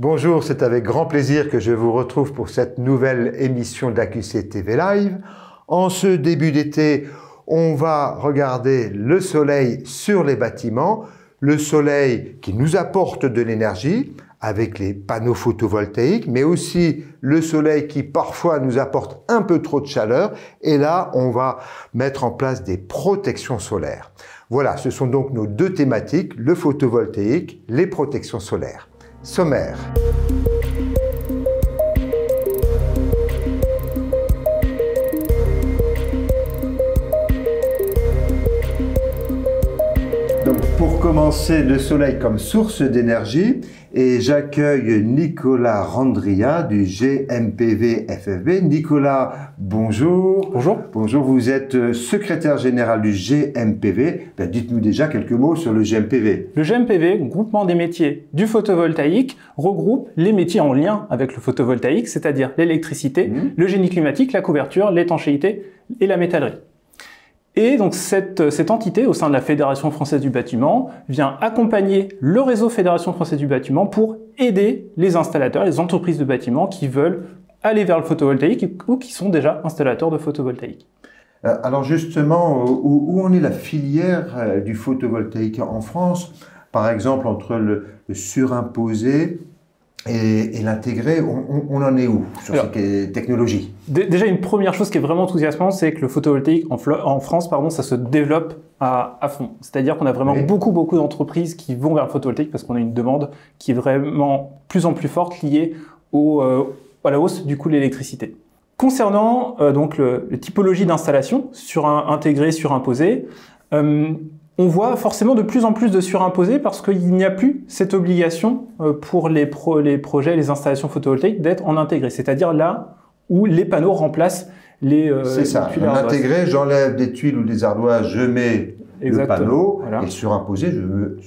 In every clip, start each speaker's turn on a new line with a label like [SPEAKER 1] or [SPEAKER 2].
[SPEAKER 1] Bonjour, c'est avec grand plaisir que je vous retrouve pour cette nouvelle émission d'AQC TV Live. En ce début d'été, on va regarder le soleil sur les bâtiments, le soleil qui nous apporte de l'énergie avec les panneaux photovoltaïques, mais aussi le soleil qui parfois nous apporte un peu trop de chaleur. Et là, on va mettre en place des protections solaires. Voilà, ce sont donc nos deux thématiques, le photovoltaïque, les protections solaires. Sommaire. Donc, pour commencer, le soleil comme source d'énergie, et j'accueille Nicolas Randria du GMPV FFB. Nicolas, bonjour.
[SPEAKER 2] Bonjour.
[SPEAKER 1] Bonjour, vous êtes secrétaire général du GMPV. Dites-nous déjà quelques mots sur le GMPV.
[SPEAKER 2] Le GMPV, groupement des métiers du photovoltaïque, regroupe les métiers en lien avec le photovoltaïque, c'est-à-dire l'électricité, le génie climatique, la couverture, l'étanchéité et la métallerie. Et donc cette entité, au sein de la Fédération française du bâtiment, vient accompagner le réseau Fédération française du bâtiment pour aider les installateurs, les entreprises de bâtiment qui veulent aller vers le photovoltaïque ou qui sont déjà installateurs de photovoltaïque.
[SPEAKER 1] Alors justement, où en est la filière du photovoltaïque en France? Par exemple, entre le surimposé et l'intégré, on en est où sur ces technologies?
[SPEAKER 2] Déjà, une première chose qui est vraiment enthousiasmante, c'est que le photovoltaïque en France, ça se développe à fond. C'est-à-dire qu'on a vraiment beaucoup d'entreprises qui vont vers le photovoltaïque parce qu'on a une demande qui est vraiment plus en plus forte liée à la hausse du coût de l'électricité. Concernant donc les typologies d'installation, intégré, surimposé, on voit forcément de plus en plus de surimposés parce qu'il n'y a plus cette obligation pour les projets, les installations photovoltaïques d'être en intégré. C'est-à-dire là où les panneaux remplacent les
[SPEAKER 1] c'est ça, en intégré, j'enlève des tuiles ou des ardoises, je mets le panneau, et le surimposé, je me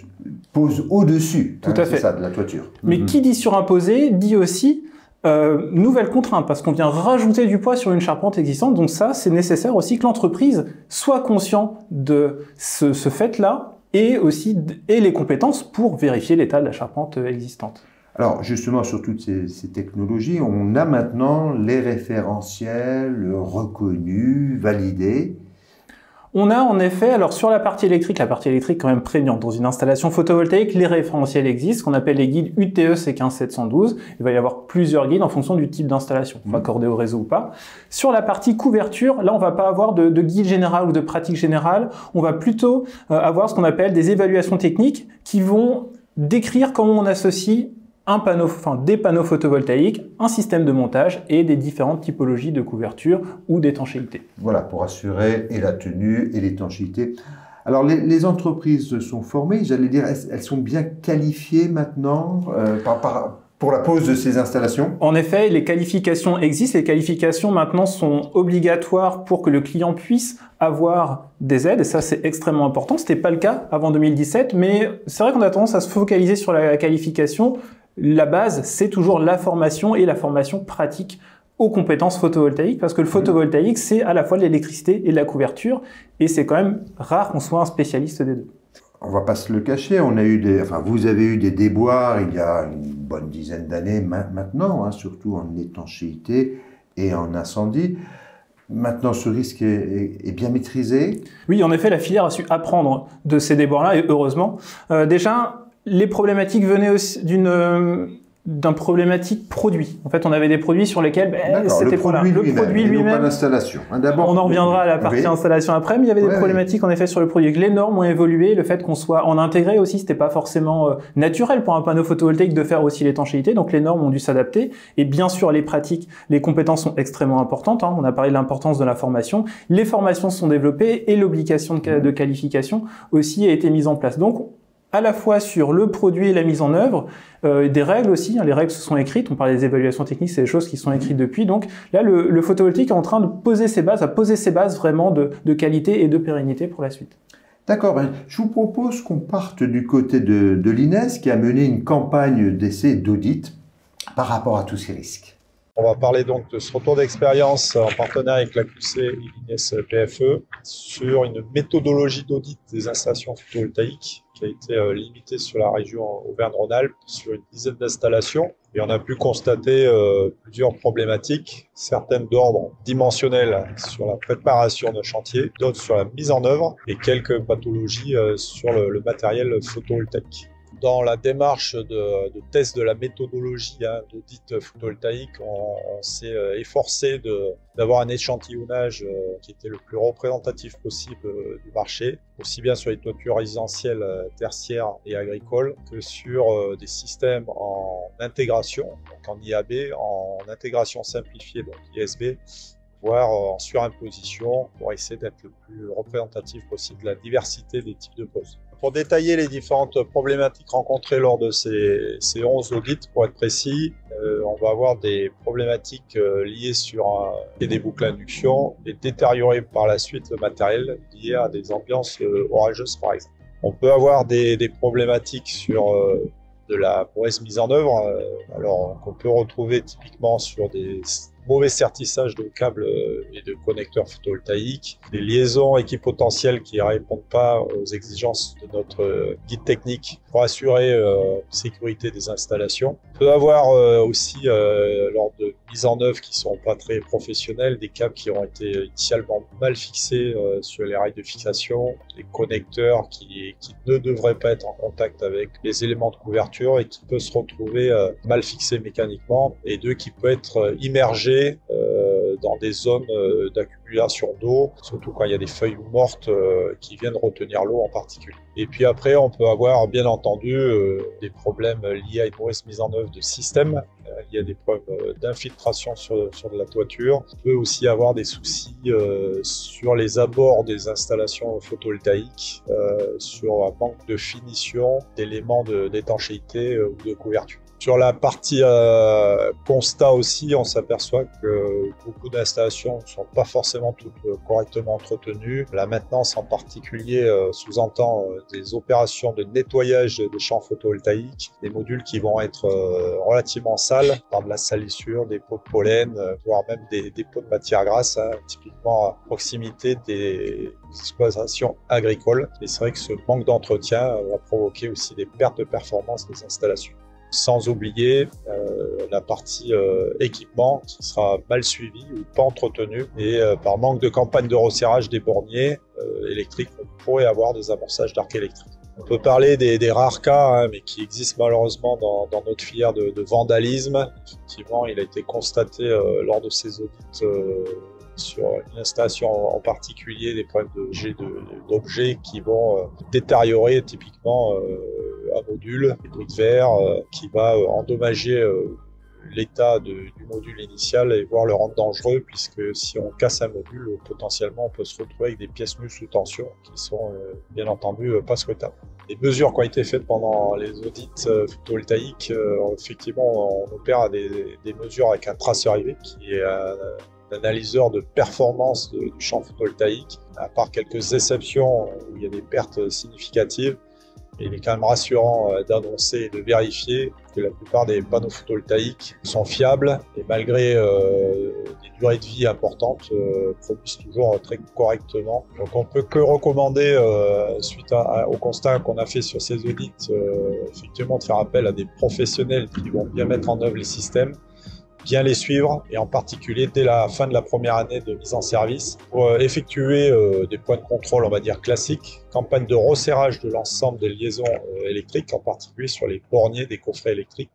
[SPEAKER 1] pose au-dessus.
[SPEAKER 2] Tout à fait.
[SPEAKER 1] C'est ça, de la toiture.
[SPEAKER 2] Mais qui dit surimposé dit aussi nouvelle contrainte, parce qu'on vient rajouter du poids sur une charpente existante. Donc ça, c'est nécessaire aussi que l'entreprise soit conscient de ce fait-là et les compétences pour vérifier l'état de la charpente existante.
[SPEAKER 1] Alors justement, sur toutes ces technologies, on a maintenant les référentiels reconnus, validés.
[SPEAKER 2] On a en effet, alors sur la partie électrique quand même prégnante. Dans une installation photovoltaïque, les référentiels existent, ce qu'on appelle les guides UTE C15712. Il va y avoir plusieurs guides en fonction du type d'installation, accordé au réseau ou pas. Sur la partie couverture, là on va pas avoir de guide général ou de pratique générale, on va plutôt avoir ce qu'on appelle des évaluations techniques qui vont décrire comment on associe des panneaux photovoltaïques, un système de montage et des différentes typologies de couverture ou d'étanchéité.
[SPEAKER 1] Voilà, pour assurer et la tenue et l'étanchéité. Alors, les entreprises sont formées, j'allais dire, elles sont bien qualifiées maintenant pour la pose de ces installations?
[SPEAKER 2] En effet, les qualifications existent. Les qualifications maintenant sont obligatoires pour que le client puisse avoir des aides. Et ça, c'est extrêmement important. Ce n'était pas le cas avant 2017, mais c'est vrai qu'on a tendance à se focaliser sur la qualification. La base, c'est toujours la formation et la formation pratique aux compétences photovoltaïques, parce que le photovoltaïque, c'est à la fois de l'électricité et de la couverture, et c'est quand même rare qu'on soit un spécialiste des deux.
[SPEAKER 1] On va pas se le cacher, vous avez eu des déboires il y a une bonne dizaine d'années maintenant, surtout en étanchéité et en incendie. Maintenant, ce risque est bien maîtrisé?
[SPEAKER 2] Oui, en effet, la filière a su apprendre de ces déboires-là, et heureusement. Déjà, les problématiques venaient aussi d'un problématique produit. En fait, on avait des produits sur lesquels c'était le produit lui-même.
[SPEAKER 1] Pas l'installation.
[SPEAKER 2] D'abord, on en reviendra à la partie installation après, mais il y avait des problématiques en effet sur le produit. Les normes ont évolué, le fait qu'on soit en intégré aussi, c'était pas forcément naturel pour un panneau photovoltaïque de faire aussi l'étanchéité, donc les normes ont dû s'adapter. Et bien sûr, les pratiques, les compétences sont extrêmement importantes. On a parlé de l'importance de la formation. Les formations sont développées et l'obligation de qualification aussi a été mise en place. Donc, à la fois sur le produit et la mise en œuvre, des règles aussi, les règles se sont écrites, on parlait des évaluations techniques, c'est des choses qui sont écrites depuis, donc là le photovoltaïque est en train de poser ses bases, vraiment de qualité et de pérennité pour la suite.
[SPEAKER 1] D'accord, je vous propose qu'on parte du côté de l'INES qui a mené une campagne d'essai et d'audit par rapport à tous ces risques.
[SPEAKER 3] On va parler donc de ce retour d'expérience en partenariat avec l'AQC et l'INES PFE sur une méthodologie d'audit des installations photovoltaïques qui a été limitée sur la région Auvergne-Rhône-Alpes sur une dizaine d'installations. Et on a pu constater plusieurs problématiques, certaines d'ordre dimensionnel sur la préparation d'un chantier, d'autres sur la mise en œuvre et quelques pathologies sur le matériel photovoltaïque. Dans la démarche de test de la méthodologie d'audit photovoltaïque, on s'est efforcé d'avoir un échantillonnage qui était le plus représentatif possible du marché, aussi bien sur les toitures résidentielles, tertiaires et agricoles que sur des systèmes en intégration, donc en IAB, en intégration simplifiée, donc ISB, voire en surimposition pour essayer d'être le plus représentatif possible de la diversité des types de poses. Pour détailler les différentes problématiques rencontrées lors de ces 11 audits, pour être précis, on va avoir des problématiques liées sur des boucles d'induction et détériorer par la suite le matériel lié à des ambiances orageuses par exemple. On peut avoir des problématiques sur de la mauvaise mise en œuvre, alors qu'on peut retrouver typiquement sur des mauvais sertissage de câbles et de connecteurs photovoltaïques, des liaisons équipotentielles qui ne répondent pas aux exigences de notre guide technique pour assurer la sécurité des installations. On peut avoir aussi, lors de mise en œuvre qui ne sont pas très professionnelles, des câbles qui ont été initialement mal fixés sur les rails de fixation, des connecteurs qui ne devraient pas être en contact avec les éléments de couverture et qui peuvent se retrouver mal fixés mécaniquement, et deux qui peuvent être immergés dans des zones d'accumulation d'eau, surtout quand il y a des feuilles mortes qui viennent retenir l'eau en particulier. Et puis après, on peut avoir bien entendu des problèmes liés à une mauvaise mise en œuvre de système. Il y a des problèmes d'infiltration sur de la toiture. On peut aussi avoir des soucis sur les abords des installations photovoltaïques, sur un manque de finition, d'éléments d'étanchéité ou de couverture. Sur la partie constat aussi, on s'aperçoit que beaucoup d'installations ne sont pas forcément toutes correctement entretenues. La maintenance en particulier sous-entend des opérations de nettoyage des champs photovoltaïques, des modules qui vont être relativement sales par de la salissure, des pots de pollen, voire même des pots de matière grasse, typiquement à proximité des exploitations agricoles. Et c'est vrai que ce manque d'entretien va provoquer aussi des pertes de performance des installations. Sans oublier la partie équipement qui sera mal suivie ou pas entretenue, et par manque de campagne de resserrage des borniers électriques, on pourrait avoir des amorçages d'arcs électriques. On peut parler des rares cas, mais qui existent malheureusement dans notre filière de vandalisme. Effectivement, il a été constaté lors de ces audits sur une installation en particulier, des problèmes d'objets qui vont détériorer typiquement un module, des briques de verre, qui va endommager l'état du module initial et voire le rendre dangereux, puisque si on casse un module, potentiellement on peut se retrouver avec des pièces nues sous tension qui sont bien entendu pas souhaitables. Les mesures qui ont été faites pendant les audits photovoltaïques, effectivement on opère des mesures avec un traceur IV qui est un analyseur de performance du champ photovoltaïque. À part quelques exceptions où il y a des pertes significatives, il est quand même rassurant d'annoncer et de vérifier que la plupart des panneaux photovoltaïques sont fiables et malgré des durées de vie importantes, produisent toujours très correctement. Donc on peut que recommander, suite au constat qu'on a fait sur ces audits, effectivement de faire appel à des professionnels qui vont bien mettre en œuvre les systèmes, bien les suivre, et en particulier dès la fin de la première année de mise en service pour effectuer des points de contrôle, on va dire classiques, campagne de resserrage de l'ensemble des liaisons électriques, en particulier sur les borniers des coffrets électriques.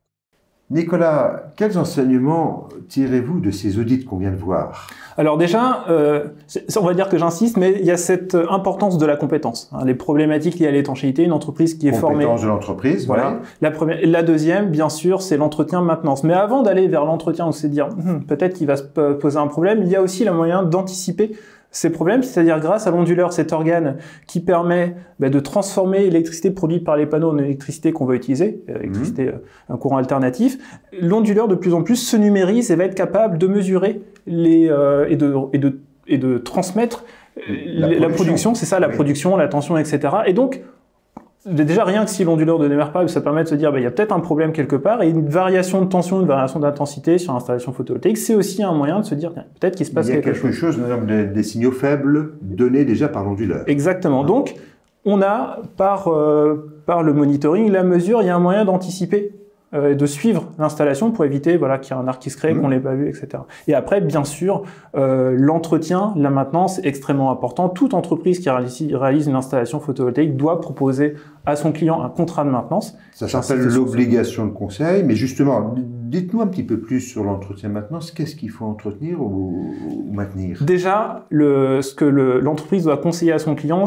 [SPEAKER 1] Nicolas, quels enseignements tirez-vous de ces audits qu'on vient de voir?
[SPEAKER 2] Alors déjà, on va dire que j'insiste, mais il y a cette importance de la compétence. Les problématiques liées à l'étanchéité, une entreprise qui est formée...
[SPEAKER 1] Compétence de l'entreprise,
[SPEAKER 2] voilà. La deuxième, bien sûr, c'est l'entretien maintenance. Mais avant d'aller vers l'entretien, on se dire peut-être qu'il va se poser un problème, il y a aussi le moyen d'anticiper ces problèmes, c'est-à-dire grâce à l'onduleur, cet organe qui permet de transformer l'électricité produite par les panneaux en électricité qu'on va utiliser, un courant alternatif. L'onduleur de plus en plus se numérise et va être capable de mesurer et de transmettre la production, c'est ça, la production, la tension, etc. Et donc, déjà rien que si l'onduleur ne démarre pas, ça permet de se dire il y a peut-être un problème quelque part, et une variation de tension, une variation d'intensité sur l'installation photovoltaïque, c'est aussi un moyen de se dire peut-être qu'il se passe quelque chose.
[SPEAKER 1] Des signaux faibles donnés déjà par l'onduleur.
[SPEAKER 2] Exactement. Donc on a par le monitoring, la mesure, il y a un moyen d'anticiper, de suivre l'installation pour éviter qu'il y ait un arc qui se crée, qu'on l'ait pas vu, etc. Et après, bien sûr, l'entretien, la maintenance est extrêmement important. Toute entreprise qui réalise une installation photovoltaïque doit proposer à son client un contrat de maintenance.
[SPEAKER 1] Ça s'appelle l'obligation de conseil, mais justement, dites-nous un petit peu plus sur l'entretien maintenance. Qu'est-ce qu'il faut entretenir ou maintenir?
[SPEAKER 2] Déjà, ce que l'entreprise doit conseiller à son client,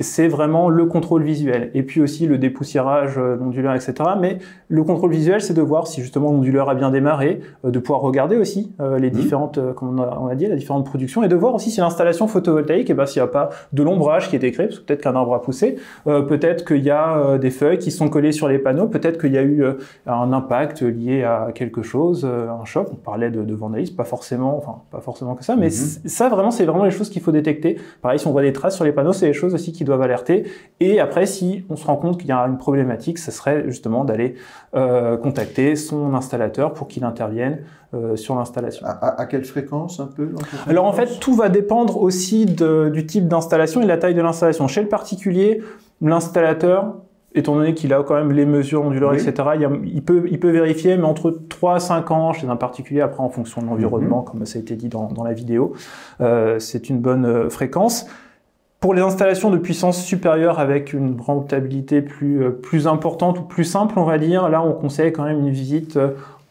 [SPEAKER 2] c'est vraiment le contrôle visuel, et puis aussi le dépoussiérage d'onduleurs, etc. Mais le contrôle visuel, c'est de voir si justement l'onduleur a bien démarré, de pouvoir regarder aussi les différentes, comme on a dit, la différente production, et de voir aussi si l'installation photovoltaïque, s'il n'y a pas de l'ombrage qui est créé, parce que peut-être qu'un arbre a poussé, peut-être qu'il y a des feuilles qui sont collées sur les panneaux, peut-être qu'il y a eu un impact lié à quelque chose, un choc. On parlait de vandalisme, pas forcément que ça, mais ça vraiment, c'est vraiment les choses qu'il faut détecter. Pareil, si on voit des traces sur les panneaux, c'est les choses aussi qui doivent alerter. Et après, si on se rend compte qu'il y a une problématique, ce serait justement d'aller contacter son installateur pour qu'il intervienne sur l'installation.
[SPEAKER 1] À quelle fréquence un peu?
[SPEAKER 2] Alors en fait, tout va dépendre aussi du type d'installation et de la taille de l'installation. Chez le particulier, l'installateur, étant donné qu'il a quand même les mesures onduleurs, etc., il peut vérifier, mais entre 3 à 5 ans chez un particulier, après en fonction de l'environnement, comme ça a été dit dans la vidéo, c'est une bonne fréquence. Pour les installations de puissance supérieure avec une rentabilité plus importante ou plus simple, on va dire, là on conseille quand même une visite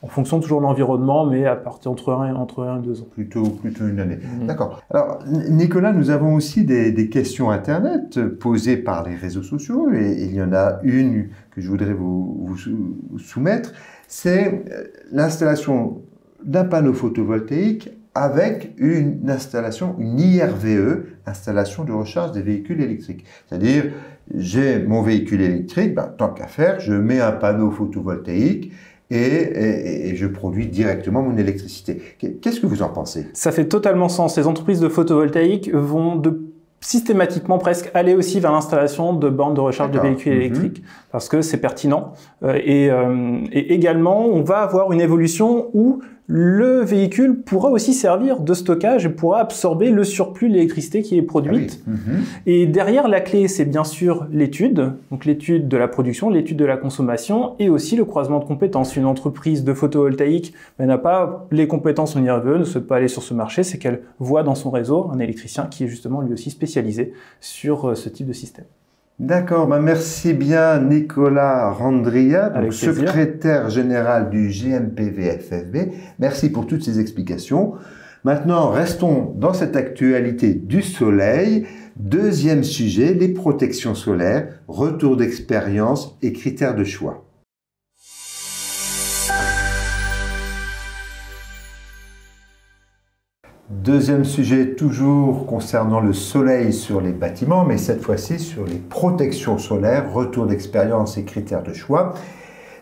[SPEAKER 2] en fonction toujours de l'environnement, mais à partir entre 1 et 2 ans.
[SPEAKER 1] Plutôt une année. D'accord. Alors, Nicolas, nous avons aussi des questions Internet posées par les réseaux sociaux, et il y en a une que je voudrais vous soumettre. C'est l'installation d'un panneau photovoltaïque avec une installation, une IRVE, installation de recharge des véhicules électriques. C'est-à-dire, j'ai mon véhicule électrique, tant qu'à faire, je mets un panneau photovoltaïque et je produis directement mon électricité. Qu'est-ce que vous en pensez?
[SPEAKER 2] Ça fait totalement sens. Les entreprises de photovoltaïque vont systématiquement presque aller aussi vers l'installation de bornes de recharge de véhicules électriques, parce que c'est pertinent. Et également, on va avoir une évolution où le véhicule pourra aussi servir de stockage et pourra absorber le surplus d'électricité qui est produite. Et derrière, la clé, c'est bien sûr l'étude, donc l'étude de la production, l'étude de la consommation, et aussi le croisement de compétences. Une entreprise de photovoltaïque n'a pas les compétences en IRVE, ne souhaite pas aller sur ce marché, c'est qu'elle voit dans son réseau un électricien qui est justement lui aussi spécialisé sur ce type de système.
[SPEAKER 1] D'accord, merci bien Nicolas Randria, donc secrétaire général du GMPV-FFB. Merci pour toutes ces explications. Maintenant, restons dans cette actualité du soleil. Deuxième sujet, les protections solaires, retour d'expérience et critères de choix. Deuxième sujet, toujours concernant le soleil sur les bâtiments, mais cette fois-ci sur les protections solaires, retour d'expérience et critères de choix.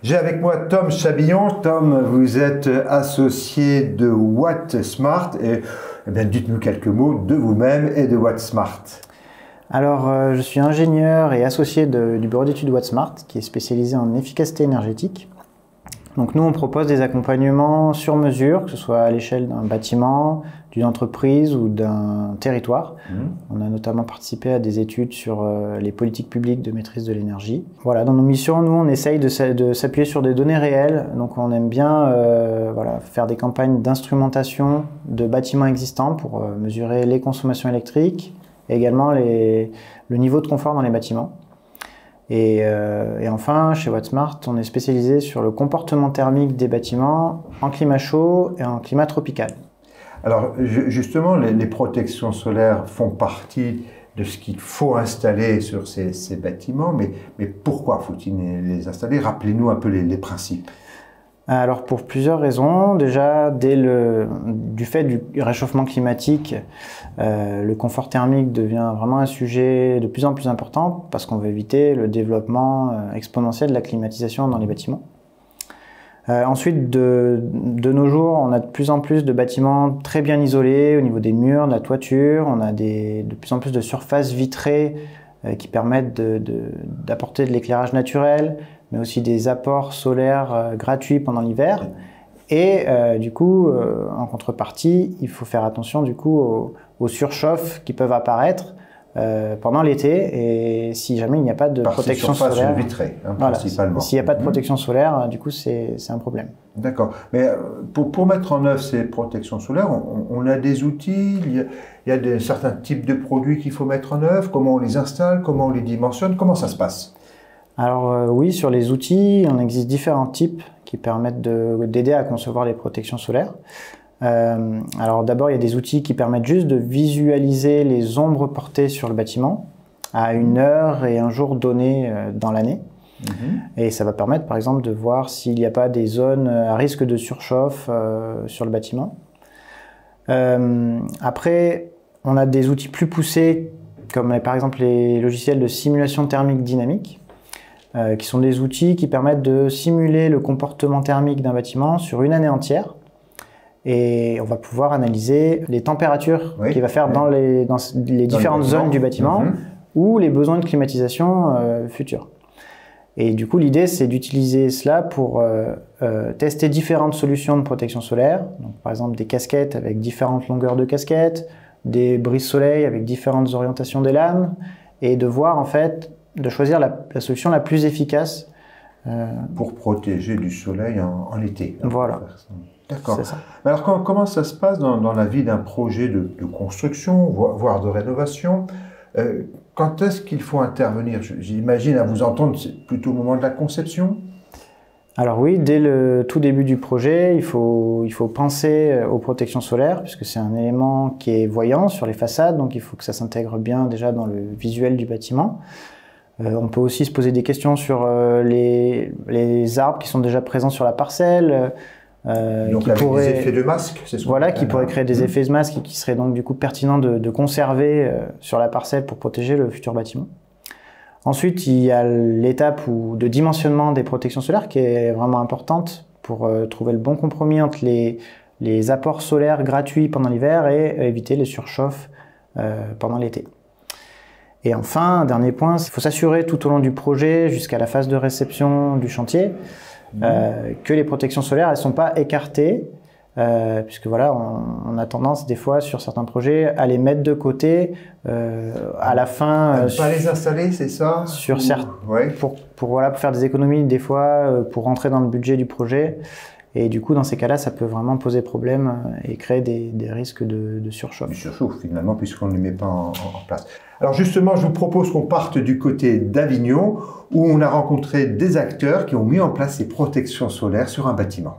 [SPEAKER 1] J'ai avec moi Tom Chabillon. Tom, vous êtes associé de Watt Smart. Et dites-nous quelques mots de vous-même et de Watt Smart.
[SPEAKER 4] Alors, je suis ingénieur et associé du bureau d'études Watt Smart, qui est spécialisé en efficacité énergétique. Donc nous, on propose des accompagnements sur mesure, que ce soit à l'échelle d'un bâtiment, d'une entreprise ou d'un territoire. On a notamment participé à des études sur les politiques publiques de maîtrise de l'énergie. Voilà, dans nos missions, nous, on essaye de s'appuyer sur des données réelles. Donc on aime bien faire des campagnes d'instrumentation de bâtiments existants pour mesurer les consommations électriques et également le niveau de confort dans les bâtiments. Et enfin, chez Watt Smart, on est spécialisé sur le comportement thermique des bâtiments en climat chaud et en climat tropical.
[SPEAKER 1] Alors justement, les protections solaires font partie de ce qu'il faut installer sur ces bâtiments, mais pourquoi faut-il les installer? Rappelez-nous un peu les principes.
[SPEAKER 4] Alors pour plusieurs raisons. Déjà, du fait du réchauffement climatique, le confort thermique devient vraiment un sujet de plus en plus important parce qu'on veut éviter le développement exponentiel de la climatisation dans les bâtiments. Ensuite, de nos jours, on a de plus en plus de bâtiments très bien isolés au niveau des murs, de la toiture. On a de plus en plus de surfaces vitrées qui permettent d'apporter de l'éclairage naturel, mais aussi des apports solaires gratuits pendant l'hiver. Et du coup, en contrepartie, il faut faire attention du coup aux surchauffes qui peuvent apparaître pendant l'été, et si jamais il n'y a pas de protection solaire,
[SPEAKER 1] vitrée,
[SPEAKER 4] voilà,
[SPEAKER 1] principalement.
[SPEAKER 4] S'il n'y a pas de protection solaire, du coup c'est un problème.
[SPEAKER 1] D'accord. Mais pour mettre en œuvre ces protections solaires, on a des outils, il y a certains types de produits qu'il faut mettre en œuvre, comment on les installe, comment on les dimensionne, comment ça se passe?
[SPEAKER 4] Alors oui, sur les outils, il existe différents types qui permettent d'aider à concevoir les protections solaires. Alors d'abord, il y a des outils qui permettent juste de visualiser les ombres portées sur le bâtiment à une heure et un jour donné dans l'année. Et ça va permettre par exemple de voir s'il n'y a pas des zones à risque de surchauffe sur le bâtiment. Après, on a des outils plus poussés comme par exemple les logiciels de simulation thermique dynamique, qui sont des outils qui permettent de simuler le comportement thermique d'un bâtiment sur une année entière. Et on va pouvoir analyser les températures qu'il va faire dans les différentes zones du bâtiment ou les besoins de climatisation futurs. Et du coup, l'idée, c'est d'utiliser cela pour tester différentes solutions de protection solaire. Donc, par exemple, des casquettes avec différentes longueurs de casquettes, des brise-soleil avec différentes orientations des lames, et de voir, en fait, de choisir la solution la plus efficace.
[SPEAKER 1] Pour protéger du soleil en été.
[SPEAKER 4] Voilà.
[SPEAKER 1] D'accord. Alors comment ça se passe dans la vie d'un projet de construction, voire de rénovation? Quand est-ce qu'il faut intervenir? J'imagine, à vous entendre, c'est plutôt au moment de la conception?
[SPEAKER 4] Alors oui, dès le tout début du projet, il faut penser aux protections solaires, puisque c'est un élément qui est voyant sur les façades, donc il faut que ça s'intègre bien déjà dans le visuel du bâtiment. On peut aussi se poser des questions sur les arbres qui sont déjà présents sur la parcelle,
[SPEAKER 1] donc avec des effets de masque, c'est ce qu'on
[SPEAKER 4] voilà, qui pourraient créer des effets de masque et qui seraient donc du coup pertinent de conserver sur la parcelle pour protéger le futur bâtiment. Ensuite, il y a l'étape de dimensionnement des protections solaires qui est vraiment importante pour trouver le bon compromis entre les apports solaires gratuits pendant l'hiver et éviter les surchauffes pendant l'été. Et enfin, un dernier point, il faut s'assurer tout au long du projet, jusqu'à la phase de réception du chantier, que les protections solaires elles sont pas écartées, puisque voilà, on a tendance des fois sur certains projets à les mettre de côté à la fin.
[SPEAKER 1] Pas les installer, c'est ça?
[SPEAKER 4] Sur certains, pour faire des économies des fois, pour rentrer dans le budget du projet. Et du coup, dans ces cas-là, ça peut vraiment poser problème et créer des risques de surchauffe.
[SPEAKER 1] Du surchauffe, finalement, puisqu'on ne les met pas en place. Alors justement, je vous propose qu'on parte du côté d'Avignon, où on a rencontré des acteurs qui ont mis en place ces protections solaires sur un bâtiment.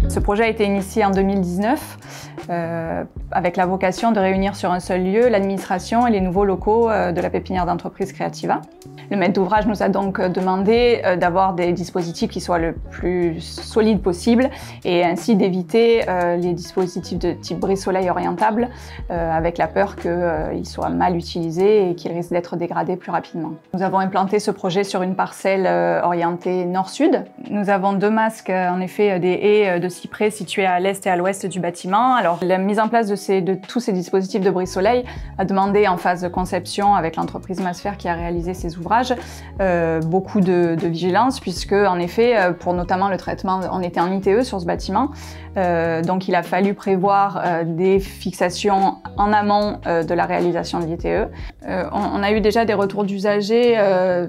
[SPEAKER 5] Ce projet a été initié en 2019 avec la vocation de réunir sur un seul lieu l'administration et les nouveaux locaux de la pépinière d'entreprise Creativa. Le maître d'ouvrage nous a donc demandé d'avoir des dispositifs qui soient le plus solides possible et ainsi d'éviter les dispositifs de type brise-soleil orientable avec la peur qu'ils soient mal utilisés et qu'ils risquent d'être dégradés plus rapidement. Nous avons implanté ce projet sur une parcelle orientée nord-sud. Nous avons 2 masques, en effet, des haies de cyprès situées à l'est et à l'ouest du bâtiment. Alors, la mise en place de tous ces dispositifs de brise-soleil a demandé en phase de conception avec l'entreprise Masfer qui a réalisé ces ouvrages beaucoup de vigilance puisque en effet pour notamment le traitement, on était en ITE sur ce bâtiment donc il a fallu prévoir des fixations en amont de la réalisation de l'ITE. On a eu déjà des retours d'usagers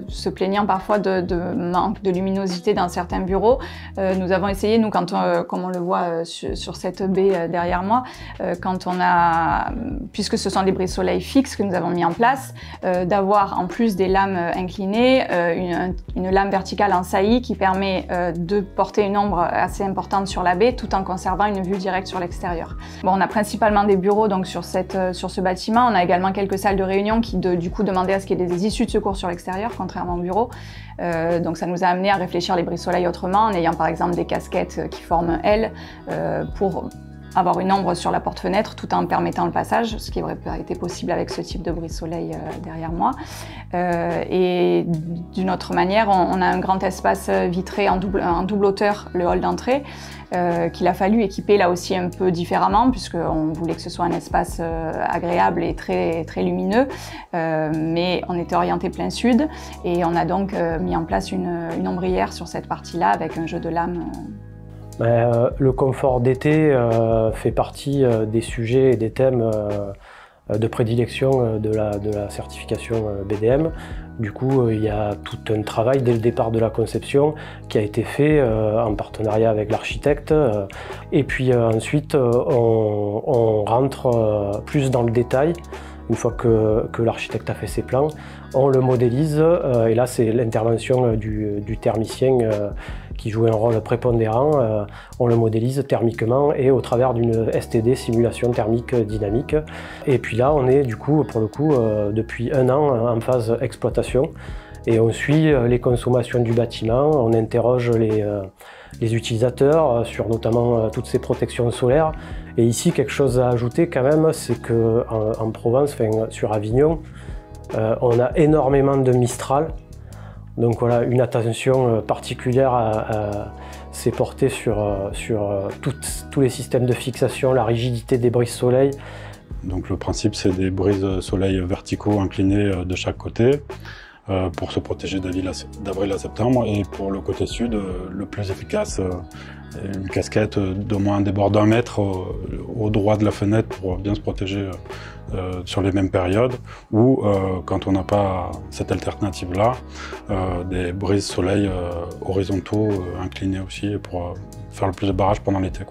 [SPEAKER 5] se plaignant parfois de manque de luminosité dans certains bureaux. Nous avons essayé, nous, comme on le voit sur cette baie derrière moi, puisque ce sont des brise-soleil fixes que nous avons mis en place, d'avoir en plus des lames inclinées, une lame verticale en saillie qui permet de porter une ombre assez importante sur la baie tout en conservant une vue directe sur l'extérieur. Bon, on a principalement des bureaux donc sur ce bâtiment. On a également quelques salles de réunion qui du coup demandaient à ce qu'il y ait des issues de secours sur l'extérieur, contrairement au bureau. Donc ça nous a amené à réfléchir les brise-soleil autrement, en ayant par exemple des casquettes qui forment un L pour avoir une ombre sur la porte-fenêtre tout en permettant le passage, ce qui n'aurait pas été possible avec ce type de brise-soleil derrière moi. Et d'une autre manière, on a un grand espace vitré en double hauteur, le hall d'entrée, qu'il a fallu équiper là aussi un peu différemment, puisqu'on voulait que ce soit un espace agréable et très lumineux, mais on était orienté plein sud, et on a donc mis en place une ombrière sur cette partie-là avec un jeu de lames.
[SPEAKER 6] Le confort d'été fait partie des sujets et des thèmes de prédilection de la certification BDM. Du coup, il y a tout un travail dès le départ de la conception qui a été fait en partenariat avec l'architecte. Et puis ensuite, on rentre plus dans le détail. Une fois que l'architecte a fait ses plans, on le modélise et là c'est l'intervention du thermicien qui joue un rôle prépondérant. On le modélise thermiquement et au travers d'une STD, simulation thermique dynamique. Et puis là on est du coup pour le coup depuis 1 an en phase exploitation et on suit les consommations du bâtiment, on interroge les utilisateurs sur notamment toutes ces protections solaires. Et ici, quelque chose à ajouter quand même, c'est qu'en Provence, sur Avignon, on a énormément de Mistral. Donc voilà, une attention particulière s'est portée sur tous les systèmes de fixation, la rigidité des brises soleil.
[SPEAKER 7] Donc le principe, c'est des brises soleil verticaux inclinés de chaque côté pour se protéger d'avril à septembre. Et pour le côté sud, le plus efficace, une casquette d'au moins un débord d'1 mètre au droit de la fenêtre pour bien se protéger sur les mêmes périodes, ou quand on n'a pas cette alternative-là, des brises soleil horizontaux inclinés aussi pour faire le plus de barrage pendant l'été.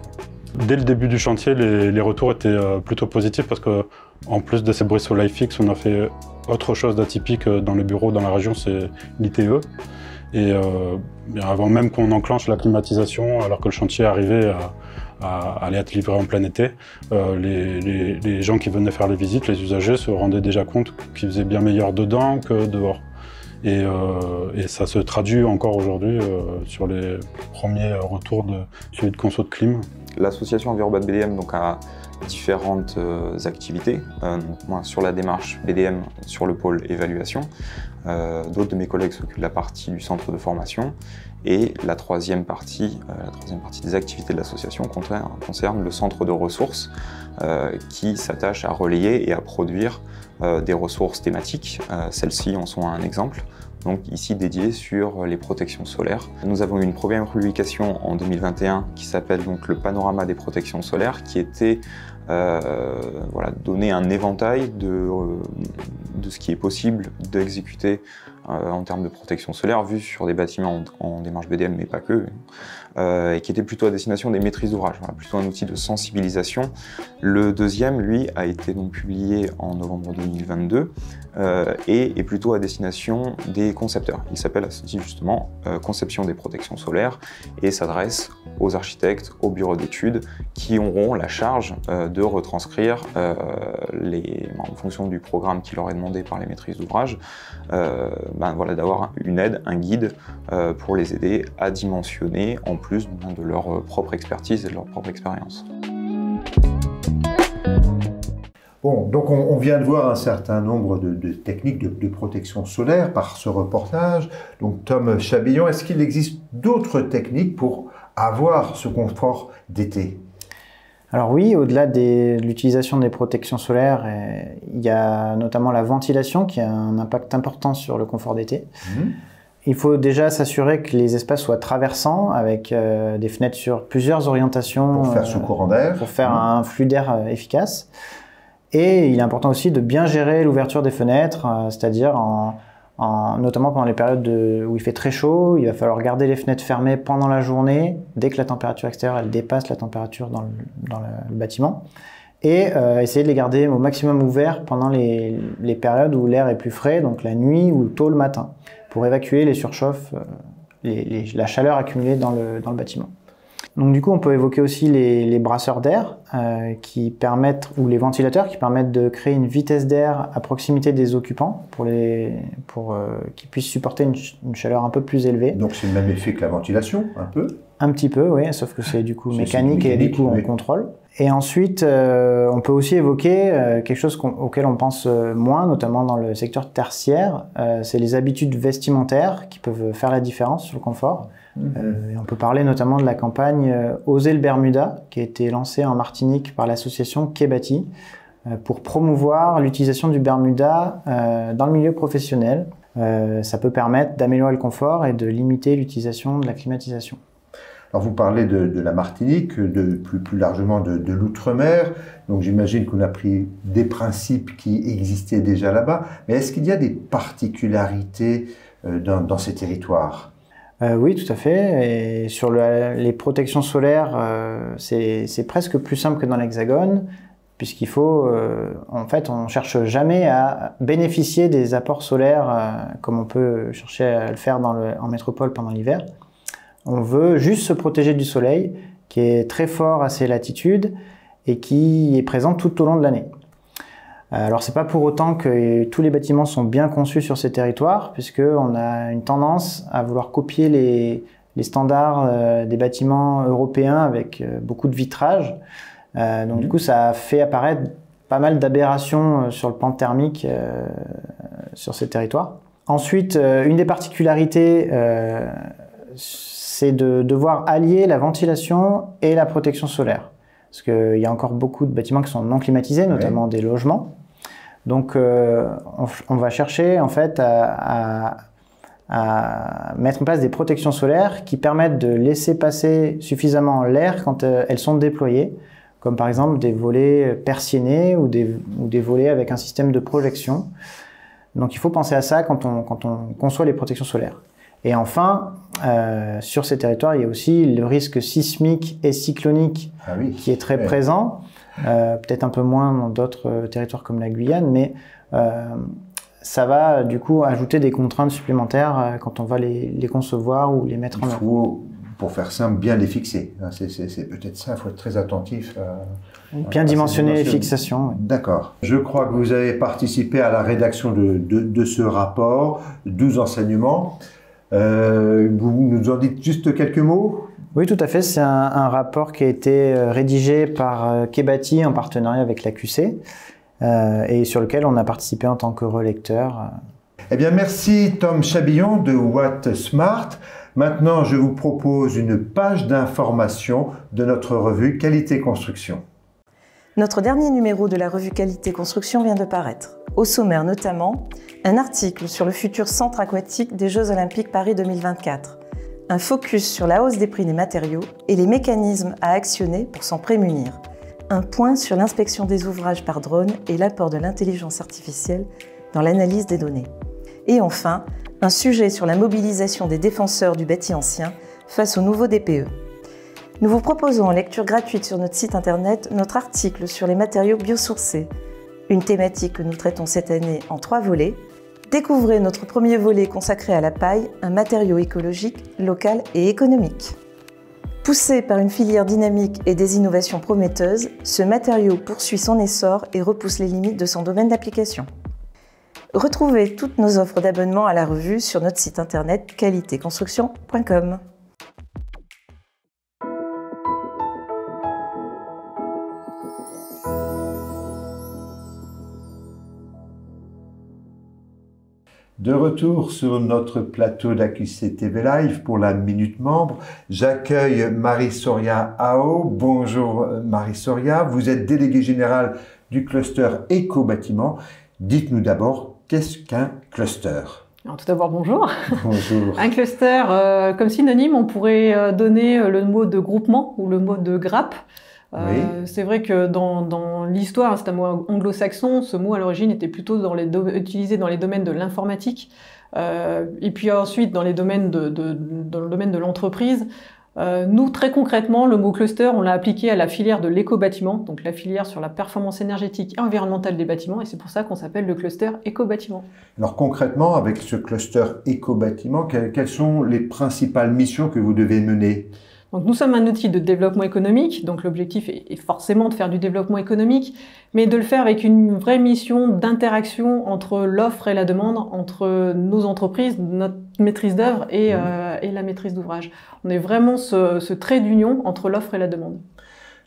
[SPEAKER 7] Dès le début du chantier, les retours étaient plutôt positifs parce que en plus de ces brises soleil fixes, on a fait autre chose d'atypique dans les bureaux dans la région, c'est l'ITE. Et avant même qu'on enclenche la climatisation, alors que le chantier arrivait à aller être livré en plein été, les gens qui venaient faire les visites, les usagers, se rendaient déjà compte qu'il faisait bien meilleur dedans que dehors. Et ça se traduit encore aujourd'hui sur les premiers retours de celui de conso de clim.
[SPEAKER 8] L'association Envirobat BDM donc, a différentes activités. Moi, sur la démarche BDM, sur le pôle évaluation. D'autres de mes collègues s'occupent de la partie du centre de formation. Et la troisième partie des activités de l'association concerne le centre de ressources qui s'attache à relayer et à produire des ressources thématiques. Celles-ci en sont un exemple. Donc ici dédié sur les protections solaires. Nous avons eu une première publication en 2021 qui s'appelle donc le panorama des protections solaires, qui était donner un éventail de ce qui est possible d'exécuter en termes de protection solaire, vu sur des bâtiments en démarche BDM, mais pas que, et qui était plutôt à destination des maîtrises d'ouvrage, plutôt un outil de sensibilisation. Le deuxième, lui, a été donc publié en novembre 2022 et est plutôt à destination des concepteurs. Il s'appelle justement Conception des protections solaires et s'adresse aux architectes, aux bureaux d'études qui auront la charge de retranscrire en fonction du programme qui leur est demandé par les maîtrises d'ouvrage, d'avoir une aide, un guide pour les aider à dimensionner en plus de leur propre expertise et de leur propre expérience.
[SPEAKER 1] Bon, donc on vient de voir un certain nombre de techniques de protection solaire par ce reportage. Donc Tom Chabillon, est-ce qu'il existe d'autres techniques pour avoir ce confort d'été?
[SPEAKER 4] Alors oui, au-delà de l'utilisation des protections solaires, il y a notamment la ventilation qui a un impact important sur le confort d'été. Il faut déjà s'assurer que les espaces soient traversants avec des fenêtres sur plusieurs orientations.
[SPEAKER 1] Pour faire ce courant d'air.
[SPEAKER 4] Pour faire un flux d'air efficace. Et il est important aussi de bien gérer l'ouverture des fenêtres, c'est-à-dire notamment pendant les périodes où il fait très chaud, il va falloir garder les fenêtres fermées pendant la journée, dès que la température extérieure elle dépasse la température dans le bâtiment, et essayer de les garder au maximum ouverts pendant les périodes où l'air est plus frais, donc la nuit ou tôt le matin, pour évacuer les surchauffes, la chaleur accumulée dans le bâtiment. Donc du coup, on peut évoquer aussi les brasseurs d'air ou les ventilateurs qui permettent de créer une vitesse d'air à proximité des occupants pour qu'ils puissent supporter une chaleur un peu plus élevée.
[SPEAKER 1] Donc c'est le même effet que la ventilation, un peu?
[SPEAKER 4] Un petit peu, oui, sauf que c'est du coup mécanique et du coup on contrôle. Et ensuite, on peut aussi évoquer quelque chose auquel on pense moins, notamment dans le secteur tertiaire, c'est les habitudes vestimentaires qui peuvent faire la différence sur le confort. Et on peut parler notamment de la campagne Oser le Bermuda, qui a été lancée en Martinique par l'association Kebati, pour promouvoir l'utilisation du Bermuda dans le milieu professionnel. Ça peut permettre d'améliorer le confort et de limiter l'utilisation de la climatisation.
[SPEAKER 1] Alors vous parlez de la Martinique, plus largement de l'outre-mer, donc j'imagine qu'on a pris des principes qui existaient déjà là-bas, mais est-ce qu'il y a des particularités dans ces territoires?
[SPEAKER 4] Oui, tout à fait. Et sur les protections solaires, c'est presque plus simple que dans l'Hexagone, puisqu'il faut, en fait, on cherche jamais à bénéficier des apports solaires comme on peut chercher à le faire en métropole pendant l'hiver. On veut juste se protéger du soleil, qui est très fort à ces latitudes et qui est présent tout au long de l'année. Alors c'est pas pour autant que tous les bâtiments sont bien conçus sur ces territoires, puisqu'on a une tendance à vouloir copier les standards des bâtiments européens avec beaucoup de vitrage. Donc du coup ça fait apparaître pas mal d'aberrations sur le plan thermique sur ces territoires. Ensuite, une des particularités, c'est de devoir allier la ventilation et la protection solaire. Parce qu'il y a encore beaucoup de bâtiments qui sont non climatisés, notamment des logements. Donc on va chercher en fait à mettre en place des protections solaires qui permettent de laisser passer suffisamment l'air quand elles sont déployées, comme par exemple des volets persiennés ou des volets avec un système de projection. Donc il faut penser à ça quand on conçoit les protections solaires. Et enfin, sur ces territoires, il y a aussi le risque sismique et cyclonique qui est très présent, peut-être un peu moins dans d'autres territoires comme la Guyane, mais ça va du coup ajouter des contraintes supplémentaires quand on va les concevoir ou les mettre en œuvre.
[SPEAKER 1] Il faut, pour faire simple, bien les fixer. C'est peut-être ça, il faut être très attentif.
[SPEAKER 4] Bien dimensionner les fixations. Oui.
[SPEAKER 1] D'accord. Je crois que vous avez participé à la rédaction de ce rapport, 12 enseignements. Vous nous en dites juste quelques mots?
[SPEAKER 4] Oui, tout à fait. C'est un rapport qui a été rédigé par Kebati en partenariat avec l'AQC et sur lequel on a participé en tant que relecteur.
[SPEAKER 1] Eh bien, merci Tom Chabillon de Watt Smart. Maintenant, je vous propose une page d'information de notre revue Qualité Construction.
[SPEAKER 9] Notre dernier numéro de la revue Qualité Construction vient de paraître. Au sommaire notamment, un article sur le futur centre aquatique des Jeux Olympiques Paris 2024, un focus sur la hausse des prix des matériaux et les mécanismes à actionner pour s'en prémunir, un point sur l'inspection des ouvrages par drone et l'apport de l'intelligence artificielle dans l'analyse des données. Et enfin, un sujet sur la mobilisation des défenseurs du bâti ancien face aux nouveaux DPE. Nous vous proposons en lecture gratuite sur notre site internet notre article sur les matériaux biosourcés, une thématique que nous traitons cette année en 3 volets. Découvrez notre premier volet consacré à la paille, un matériau écologique, local et économique. Poussé par une filière dynamique et des innovations prometteuses, ce matériau poursuit son essor et repousse les limites de son domaine d'application. Retrouvez toutes nos offres d'abonnement à la revue sur notre site internet qualitéconstruction.com.
[SPEAKER 1] De retour sur notre plateau d'AQC TV Live pour la Minute Membre, j'accueille Marie-Soria Ao. Bonjour Marie-Soria, vous êtes déléguée générale du cluster Éco-Bâtiment. Dites-nous d'abord, qu'est-ce qu'un cluster?
[SPEAKER 10] Alors, tout d'abord, bonjour.
[SPEAKER 1] Bonjour.
[SPEAKER 10] Un cluster, comme synonyme, on pourrait donner le mot de groupement ou le mot de grappe.
[SPEAKER 1] Oui.
[SPEAKER 10] C'est vrai que dans l'histoire, c'est un mot anglo-saxon, ce mot à l'origine était plutôt utilisé dans les domaines de l'informatique, et puis ensuite dans le domaine de l'entreprise. Nous, très concrètement, le mot cluster, on l'a appliqué à la filière de l'éco-bâtiment, donc la filière sur la performance énergétique et environnementale des bâtiments, et c'est pour ça qu'on s'appelle le cluster éco-bâtiment.
[SPEAKER 1] Alors concrètement, avec ce cluster éco-bâtiment, quelles sont les principales missions que vous devez mener?
[SPEAKER 10] Donc nous sommes un outil de développement économique, donc l'objectif est forcément de faire du développement économique, mais de le faire avec une vraie mission d'interaction entre l'offre et la demande, entre nos entreprises, notre maîtrise d'œuvre et la maîtrise d'ouvrage. On est vraiment ce trait d'union entre l'offre et la demande.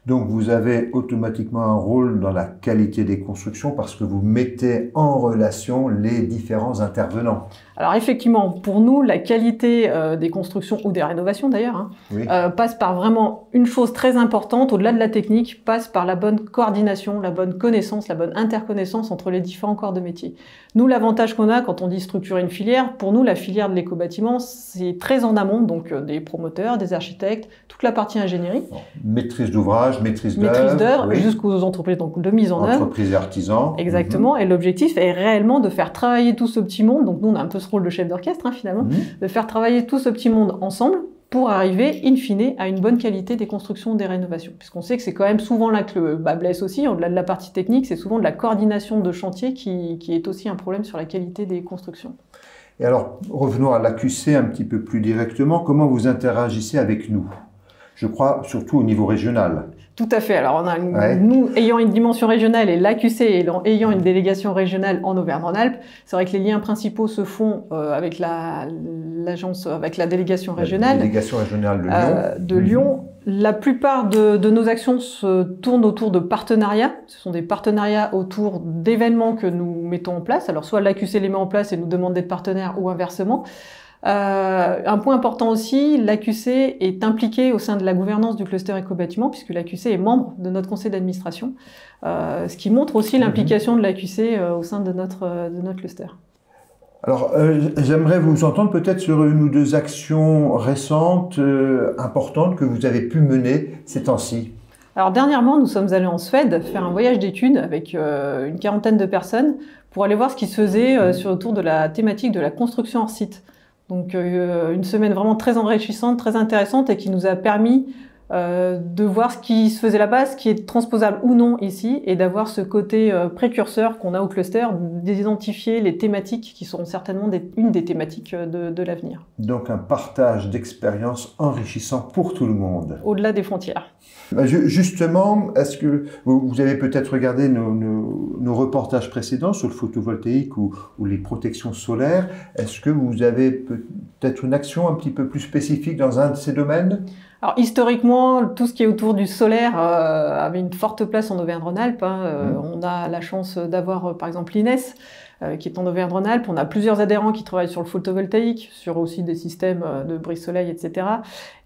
[SPEAKER 1] Donc vous avez automatiquement un rôle dans la qualité des constructions parce que vous mettez en relation les différents intervenants.
[SPEAKER 10] Alors effectivement, pour nous, la qualité des constructions, ou des rénovations d'ailleurs, hein,
[SPEAKER 1] Oui.
[SPEAKER 10] passe par vraiment une chose très importante, au-delà de la technique, passe par la bonne coordination, la bonne connaissance, la bonne interconnaissance entre les différents corps de métier. Nous, l'avantage qu'on a quand on dit structurer une filière, pour nous, la filière de l'éco-bâtiment, c'est très en amont, donc des promoteurs, des architectes, toute la partie ingénierie.
[SPEAKER 1] Bon, maîtrise d'ouvrage, maîtrise d'œuvre,
[SPEAKER 10] oui, jusqu'aux entreprises donc, de mise en œuvre.
[SPEAKER 1] Entreprises et artisans.
[SPEAKER 10] Exactement, et l'objectif est réellement de faire travailler tout ce petit monde, donc nous on a un peu ce rôle de chef d'orchestre hein, finalement, de faire travailler tout ce petit monde ensemble pour arriver in fine à une bonne qualité des constructions, des rénovations. Puisqu'on sait que c'est quand même souvent là que le bas blesse aussi, au-delà de la partie technique, c'est souvent de la coordination de chantier qui est aussi un problème sur la qualité des constructions.
[SPEAKER 1] Et alors, revenons à l'AQC un petit peu plus directement. Comment vous interagissez avec nous? Je crois surtout au niveau régional.
[SPEAKER 10] Tout à fait. Alors, on a nous ayant une dimension régionale et l'AQC ayant une délégation régionale en Auvergne-Rhône-Alpes, c'est vrai que les liens principaux se font avec l'agence, avec la délégation régionale.
[SPEAKER 1] La délégation régionale de Lyon.
[SPEAKER 10] De Lyon. La plupart de nos actions se tournent autour de partenariats. Ce sont des partenariats autour d'événements que nous mettons en place. Alors, soit l'AQC les met en place et nous demande d'être partenaires ou inversement. Un point important aussi, l'AQC est impliqué au sein de la gouvernance du cluster éco-bâtiment, puisque l'AQC est membre de notre conseil d'administration, ce qui montre aussi l'implication de l'AQC au sein de notre cluster.
[SPEAKER 1] Alors, j'aimerais vous entendre peut-être sur une ou deux actions récentes, importantes, que vous avez pu mener ces temps-ci.
[SPEAKER 10] Alors, dernièrement, nous sommes allés en Suède faire un voyage d'études avec une quarantaine de personnes pour aller voir ce qui se faisait autour de la thématique de la construction hors site. Donc une semaine vraiment très enrichissante, très intéressante et qui nous a permis de voir ce qui se faisait là-bas, ce qui est transposable ou non ici, et d'avoir ce côté précurseur qu'on a au cluster, d'identifier les thématiques qui seront certainement une des thématiques de l'avenir.
[SPEAKER 1] Donc un partage d'expériences enrichissant pour tout le monde.
[SPEAKER 10] Au-delà des frontières.
[SPEAKER 1] Justement, est-ce que vous avez peut-être regardé nos reportages précédents sur le photovoltaïque ou les protections solaires? Est-ce que vous avez peut-être une action un petit peu plus spécifique dans un de ces domaines?
[SPEAKER 10] Alors historiquement, tout ce qui est autour du solaire avait une forte place en Auvergne-Rhône-Alpes. On a la chance d'avoir par exemple l'INES qui est en Auvergne-Rhône-Alpes. On a plusieurs adhérents qui travaillent sur le photovoltaïque, sur aussi des systèmes de brise-soleil, etc.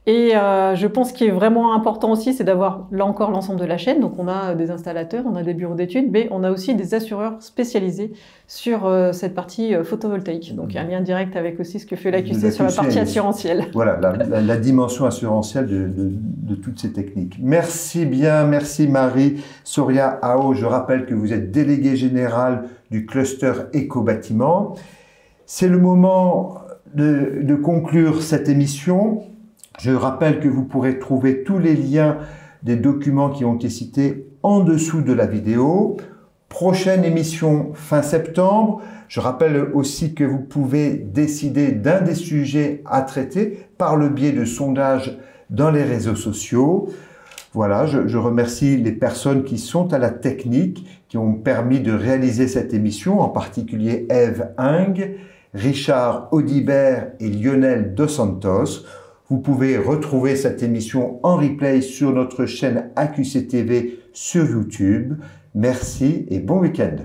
[SPEAKER 10] Et je pense qu'il est vraiment important aussi, c'est d'avoir là encore l'ensemble de la chaîne. Donc on a des installateurs, on a des bureaux d'études, mais on a aussi des assureurs spécialisés sur cette partie photovoltaïque. Donc il y a un lien direct avec aussi ce que fait l'AQC sur la partie assurantielle.
[SPEAKER 1] Voilà, la dimension assurantielle de toutes ces techniques. Merci bien, merci Marie. Soria Ao, je rappelle que vous êtes déléguée générale du cluster éco-bâtiment. C'est le moment de conclure cette émission. Je rappelle que vous pourrez trouver tous les liens des documents qui ont été cités en dessous de la vidéo. Prochaine émission fin septembre. Je rappelle aussi que vous pouvez décider d'un des sujets à traiter par le biais de sondages dans les réseaux sociaux. Voilà, je remercie les personnes qui sont à la technique, qui ont permis de réaliser cette émission, en particulier Eve Ing, Richard Audibert et Lionel Dos Santos. Vous pouvez retrouver cette émission en replay sur notre chaîne AQC TV sur YouTube. Merci et bon week-end.